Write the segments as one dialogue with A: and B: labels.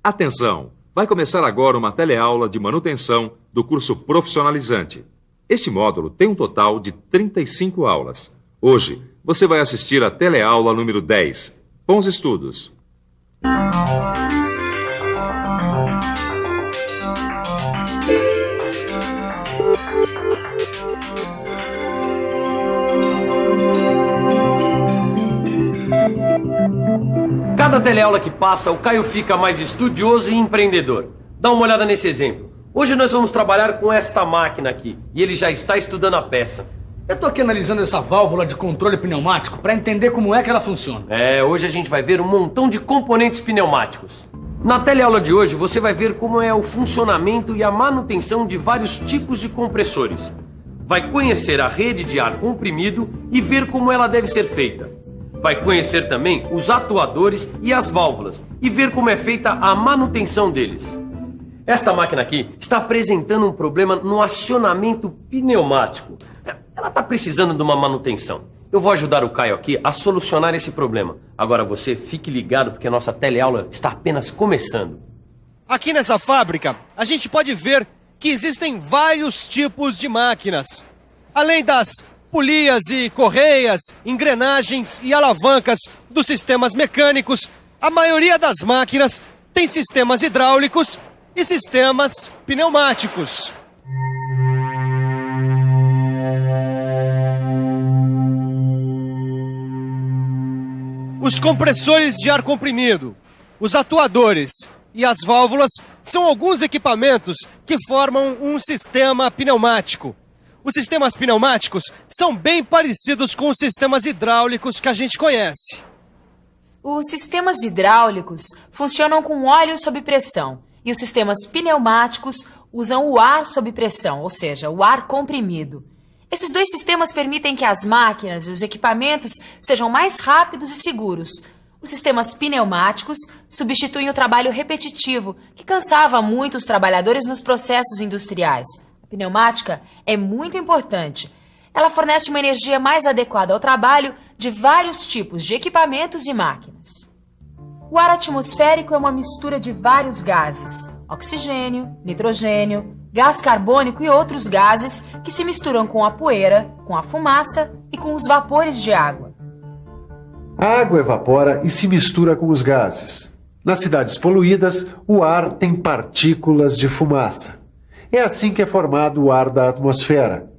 A: Atenção! Vai começar agora uma teleaula de manutenção do curso profissionalizante. Este módulo tem um total de 35 aulas. Hoje, você vai assistir a teleaula número 10. Bons estudos!
B: Cada teleaula que passa, o Caio fica mais estudioso e empreendedor. Dá uma olhada nesse exemplo. Hoje nós vamos trabalhar com esta máquina aqui, e ele já está estudando a peça.
C: Eu tô aqui analisando essa válvula de controle pneumático para entender como é que ela funciona.
B: Hoje a gente vai ver um montão de componentes pneumáticos. Na teleaula de hoje você vai ver como é o funcionamento e a manutenção de vários tipos de compressores. Vai conhecer a rede de ar comprimido e ver como ela deve ser feita. Vai conhecer também os atuadores e as válvulas e ver como é feita a manutenção deles. Esta máquina aqui está apresentando um problema no acionamento pneumático. Ela está precisando de uma manutenção. Eu vou ajudar o Caio aqui a solucionar esse problema. Agora você fique ligado porque a nossa teleaula está apenas começando.
D: Aqui nessa fábrica, a gente pode ver que existem vários tipos de máquinas. Além das polias e correias, engrenagens e alavancas dos sistemas mecânicos, a maioria das máquinas tem sistemas hidráulicos e sistemas pneumáticos. Os compressores de ar comprimido, os atuadores e as válvulas são alguns equipamentos que formam um sistema pneumático. Os sistemas pneumáticos são bem parecidos com os sistemas hidráulicos que a gente conhece.
E: Os sistemas hidráulicos funcionam com óleo sob pressão e os sistemas pneumáticos usam o ar sob pressão, ou seja, o ar comprimido. Esses dois sistemas permitem que as máquinas e os equipamentos sejam mais rápidos e seguros. Os sistemas pneumáticos substituem o trabalho repetitivo, que cansava muito os trabalhadores nos processos industriais. A pneumática é muito importante. Ela fornece uma energia mais adequada ao trabalho de vários tipos de equipamentos e máquinas. O ar atmosférico é uma mistura de vários gases: oxigênio, nitrogênio, gás carbônico e outros gases que se misturam com a poeira, com a fumaça e com os vapores de água.
F: A água evapora e se mistura com os gases. Nas cidades poluídas, o ar tem partículas de fumaça. É assim que é formado o ar da atmosfera.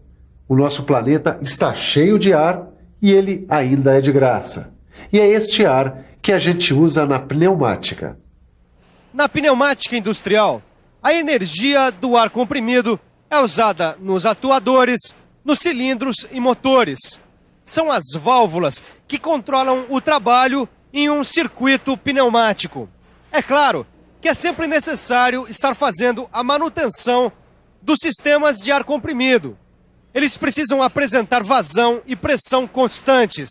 F: O nosso planeta está cheio de ar e ele ainda é de graça. E é este ar que a gente usa na pneumática.
D: Na pneumática industrial, a energia do ar comprimido é usada nos atuadores, nos cilindros e motores. São as válvulas que controlam o trabalho em um circuito pneumático. É claro que é sempre necessário estar fazendo a manutenção dos sistemas de ar comprimido. Eles precisam apresentar vazão e pressão constantes.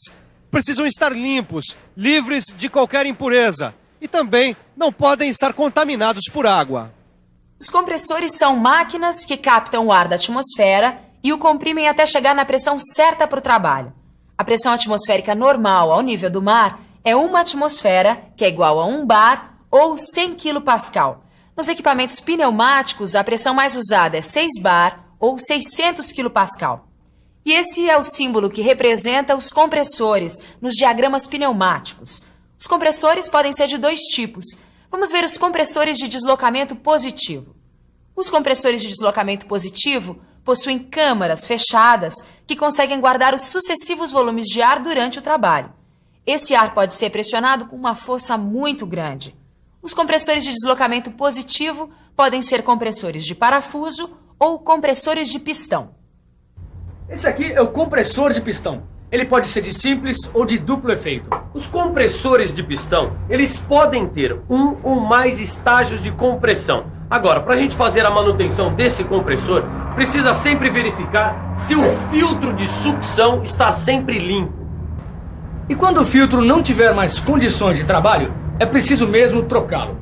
D: Precisam estar limpos, livres de qualquer impureza. E também não podem estar contaminados por água.
E: Os compressores são máquinas que captam o ar da atmosfera e o comprimem até chegar na pressão certa para o trabalho. A pressão atmosférica normal ao nível do mar é 1 atmosfera, que é igual a 1 bar ou 100 kPa. Nos equipamentos pneumáticos, a pressão mais usada é 6 bar ou 600 kPa. E esse é o símbolo que representa os compressores nos diagramas pneumáticos. Os compressores podem ser de dois tipos. Vamos ver os compressores de deslocamento positivo. Os compressores de deslocamento positivo possuem câmaras fechadas que conseguem guardar os sucessivos volumes de ar durante o trabalho. Esse ar pode ser pressionado com uma força muito grande. Os compressores de deslocamento positivo podem ser compressores de parafuso ou compressores de pistão.
C: Esse aqui é o compressor de pistão. Ele pode ser de simples ou de duplo efeito.
B: Os compressores de pistão, eles podem ter um ou mais estágios de compressão. Agora, para a gente fazer a manutenção desse compressor, precisa sempre verificar se o filtro de sucção está sempre limpo.
C: E quando o filtro não tiver mais condições de trabalho, é preciso mesmo trocá-lo.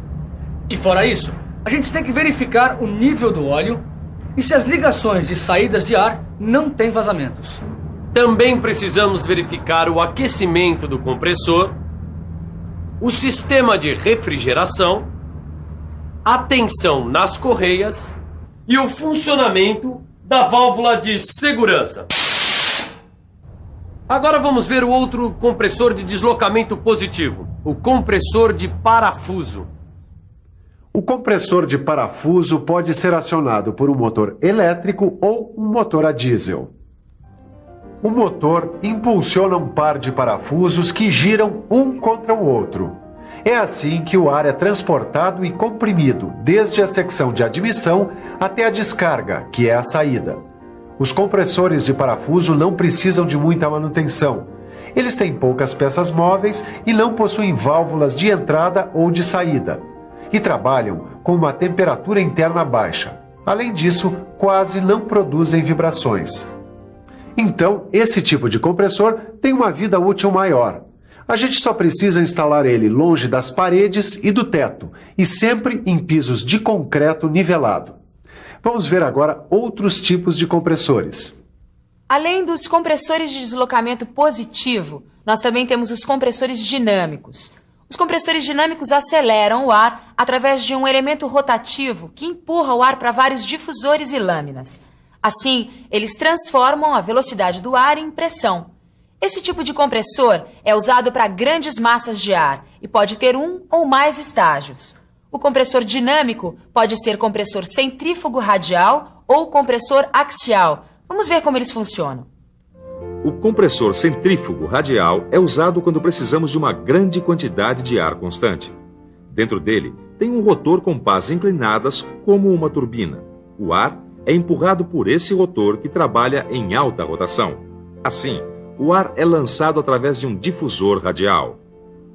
C: E fora isso, a gente tem que verificar o nível do óleo e se as ligações de saídas de ar não têm vazamentos.
B: Também precisamos verificar o aquecimento do compressor, o sistema de refrigeração a tensão nas correias e o funcionamento da válvula de segurança. Agora vamos ver o outro compressor de deslocamento positivo, o compressor de parafuso.
F: O compressor de parafuso pode ser acionado por um motor elétrico ou um motor a diesel. O motor impulsiona um par de parafusos que giram um contra o outro. É assim que o ar é transportado e comprimido, desde a secção de admissão até a descarga, que é a saída. Os compressores de parafuso não precisam de muita manutenção. Eles têm poucas peças móveis e não possuem válvulas de entrada ou de saída. E trabalham com uma temperatura interna baixa. Além disso, quase não produzem vibrações. Então, esse tipo de compressor tem uma vida útil maior. A gente só precisa instalar ele longe das paredes e do teto, e sempre em pisos de concreto nivelado. Vamos ver agora outros tipos de compressores.
E: Além dos compressores de deslocamento positivo, nós também temos os compressores dinâmicos. Os compressores dinâmicos aceleram o ar através de um elemento rotativo que empurra o ar para vários difusores e lâminas. Assim, eles transformam a velocidade do ar em pressão. Esse tipo de compressor é usado para grandes massas de ar e pode ter um ou mais estágios. O compressor dinâmico pode ser compressor centrífugo radial ou compressor axial. Vamos ver como eles funcionam.
A: O compressor centrífugo radial é usado quando precisamos de uma grande quantidade de ar constante. Dentro dele tem um rotor com pás inclinadas como uma turbina. O ar é empurrado por esse rotor que trabalha em alta rotação. Assim, o ar é lançado através de um difusor radial.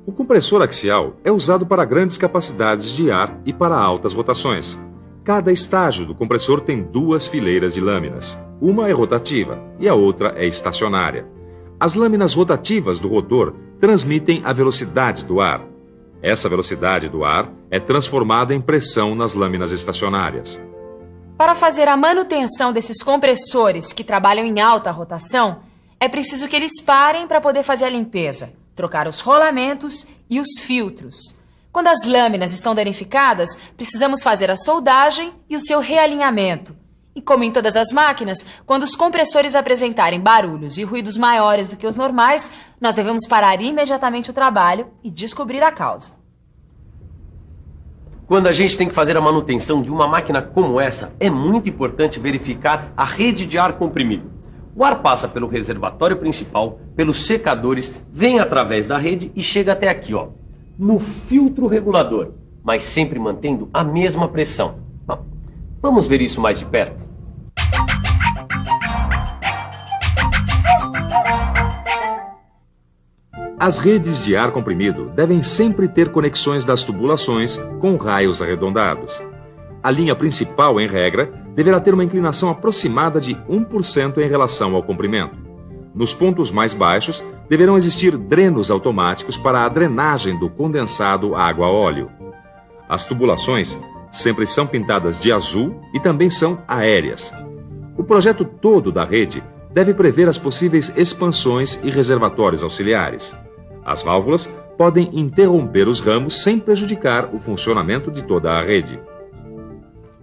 A: O compressor axial é usado para grandes capacidades de ar e para altas rotações. Cada estágio do compressor tem duas fileiras de lâminas. Uma é rotativa e a outra é estacionária. As lâminas rotativas do rotor transmitem a velocidade do ar. Essa velocidade do ar é transformada em pressão nas lâminas estacionárias.
E: Para fazer a manutenção desses compressores que trabalham em alta rotação, é preciso que eles parem para poder fazer a limpeza, trocar os rolamentos e os filtros. Quando as lâminas estão danificadas, precisamos fazer a soldagem e o seu realinhamento. E como em todas as máquinas, quando os compressores apresentarem barulhos e ruídos maiores do que os normais, nós devemos parar imediatamente o trabalho e descobrir a causa.
B: Quando a gente tem que fazer a manutenção de uma máquina como essa, é muito importante verificar a rede de ar comprimido. O ar passa pelo reservatório principal, pelos secadores, vem através da rede e chega até aqui, ó, no filtro regulador, mas sempre mantendo a mesma pressão. Vamos ver isso mais de perto.
A: As redes de ar comprimido devem sempre ter conexões das tubulações com raios arredondados. A linha principal, em regra, deverá ter uma inclinação aproximada de 1% em relação ao comprimento. Nos pontos mais baixos, deverão existir drenos automáticos para a drenagem do condensado água-óleo. As tubulações sempre são pintadas de azul e também são aéreas. O projeto todo da rede deve prever as possíveis expansões e reservatórios auxiliares. As válvulas podem interromper os ramos sem prejudicar o funcionamento de toda a rede.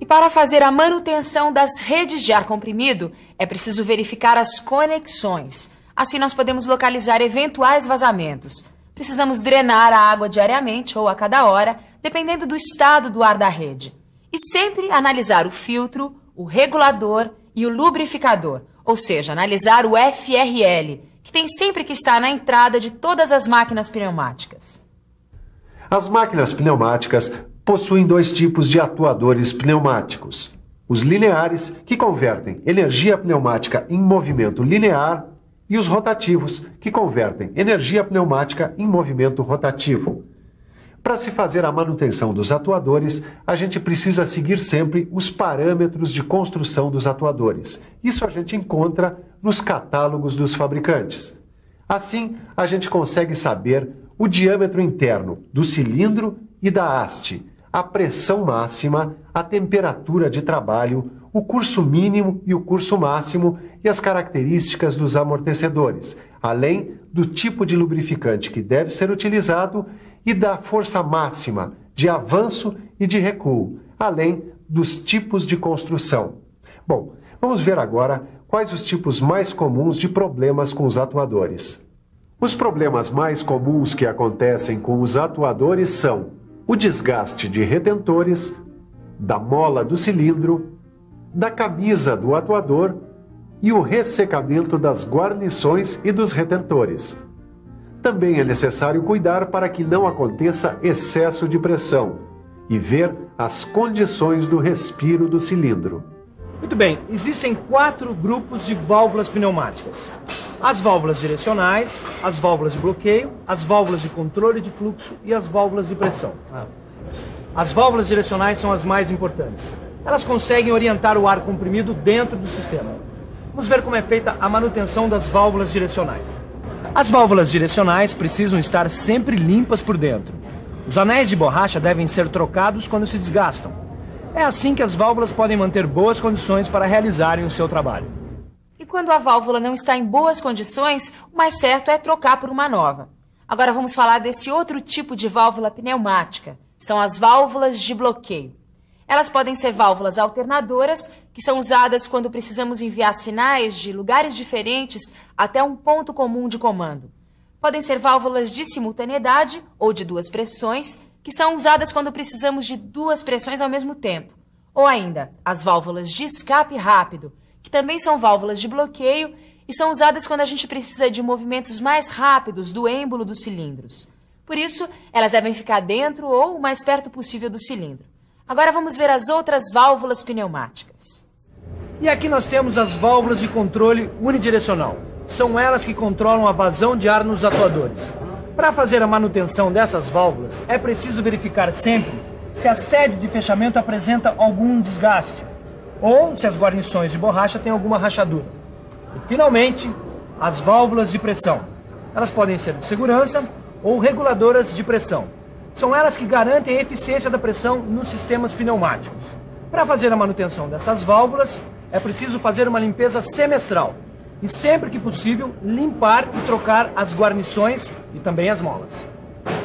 E: E para fazer a manutenção das redes de ar comprimido, é preciso verificar as conexões. Assim nós podemos localizar eventuais vazamentos. Precisamos drenar a água diariamente ou a cada hora, dependendo do estado do ar da rede. E sempre analisar o filtro, o regulador e o lubrificador, ou seja, analisar o FRL, que tem sempre que estar na entrada de todas as máquinas pneumáticas.
F: As máquinas pneumáticas possuem dois tipos de atuadores pneumáticos. Os lineares, que convertem energia pneumática em movimento linear, e os rotativos, que convertem energia pneumática em movimento rotativo. Para se fazer a manutenção dos atuadores, a gente precisa seguir sempre os parâmetros de construção dos atuadores. Isso a gente encontra nos catálogos dos fabricantes. Assim, a gente consegue saber o diâmetro interno do cilindro e da haste, a pressão máxima, a temperatura de trabalho, o curso mínimo e o curso máximo e as características dos amortecedores, além do tipo de lubrificante que deve ser utilizado e da força máxima de avanço e de recuo, além dos tipos de construção. Bom, vamos ver agora quais os tipos mais comuns de problemas com os atuadores. Os problemas mais comuns que acontecem com os atuadores são o desgaste de retentores, da mola do cilindro, da camisa do atuador e o ressecamento das guarnições e dos retentores. Também é necessário cuidar para que não aconteça excesso de pressão e ver as condições do respiro do cilindro.
G: Muito bem, existem 4 grupos de válvulas pneumáticas. As válvulas direcionais, as válvulas de bloqueio, as válvulas de controle de fluxo e as válvulas de pressão. As válvulas direcionais são as mais importantes. Elas conseguem orientar o ar comprimido dentro do sistema. Vamos ver como é feita a manutenção das válvulas direcionais. As válvulas direcionais precisam estar sempre limpas por dentro. Os anéis de borracha devem ser trocados quando se desgastam. É assim que as válvulas podem manter boas condições para realizarem o seu trabalho.
E: E quando a válvula não está em boas condições, o mais certo é trocar por uma nova. Agora vamos falar desse outro tipo de válvula pneumática. São as válvulas de bloqueio. Elas podem ser válvulas alternadoras, que são usadas quando precisamos enviar sinais de lugares diferentes até um ponto comum de comando. Podem ser válvulas de simultaneidade ou de 2 pressões, que são usadas quando precisamos de 2 pressões ao mesmo tempo. Ou ainda, as válvulas de escape rápido, que também são válvulas de bloqueio e são usadas quando a gente precisa de movimentos mais rápidos do êmbolo dos cilindros. Por isso, elas devem ficar dentro ou o mais perto possível do cilindro. Agora vamos ver as outras válvulas pneumáticas.
G: E aqui nós temos as válvulas de controle unidirecional. São elas que controlam a vazão de ar nos atuadores. Para fazer a manutenção dessas válvulas, é preciso verificar sempre se a sede de fechamento apresenta algum desgaste ou se as guarnições de borracha têm alguma rachadura. E, finalmente, as válvulas de pressão. Elas podem ser de segurança ou reguladoras de pressão. São elas que garantem a eficiência da pressão nos sistemas pneumáticos. Para fazer a manutenção dessas válvulas, é preciso fazer uma limpeza semestral. E sempre que possível, limpar e trocar as guarnições e também as molas.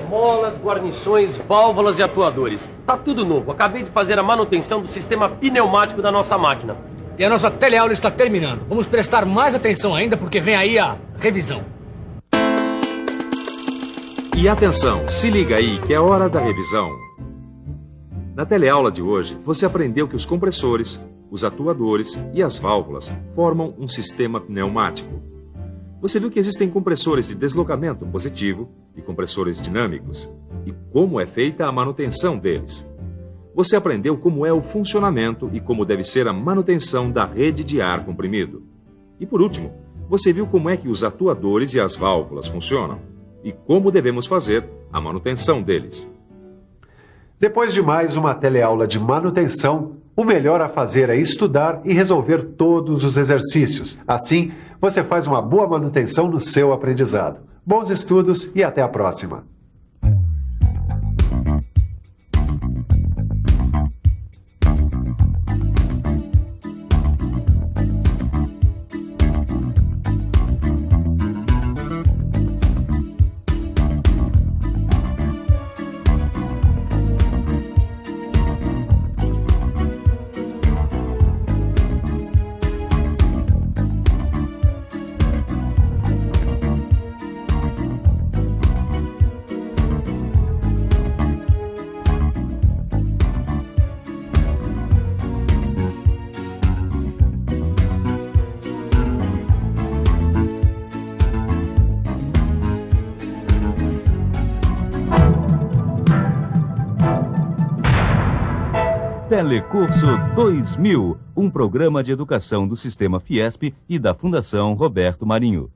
B: Molas, guarnições, válvulas e atuadores. Tá tudo novo. Acabei de fazer a manutenção do sistema pneumático da nossa máquina.
C: E a nossa teleaula está terminando. Vamos prestar mais atenção ainda porque vem aí a revisão.
A: E atenção, se liga aí que é hora da revisão. Na teleaula de hoje, você aprendeu que os compressores, os atuadores e as válvulas formam um sistema pneumático. Você viu que existem compressores de deslocamento positivo e compressores dinâmicos, e como é feita a manutenção deles. Você aprendeu como é o funcionamento e como deve ser a manutenção da rede de ar comprimido. E por último, você viu como é que os atuadores e as válvulas funcionam e como devemos fazer a manutenção deles.
F: Depois de mais uma teleaula de manutenção, o melhor a fazer é estudar e resolver todos os exercícios. Assim, você faz uma boa manutenção no seu aprendizado. Bons estudos e até a próxima!
H: Telecurso 2000, um programa de educação do Sistema Fiesp e da Fundação Roberto Marinho.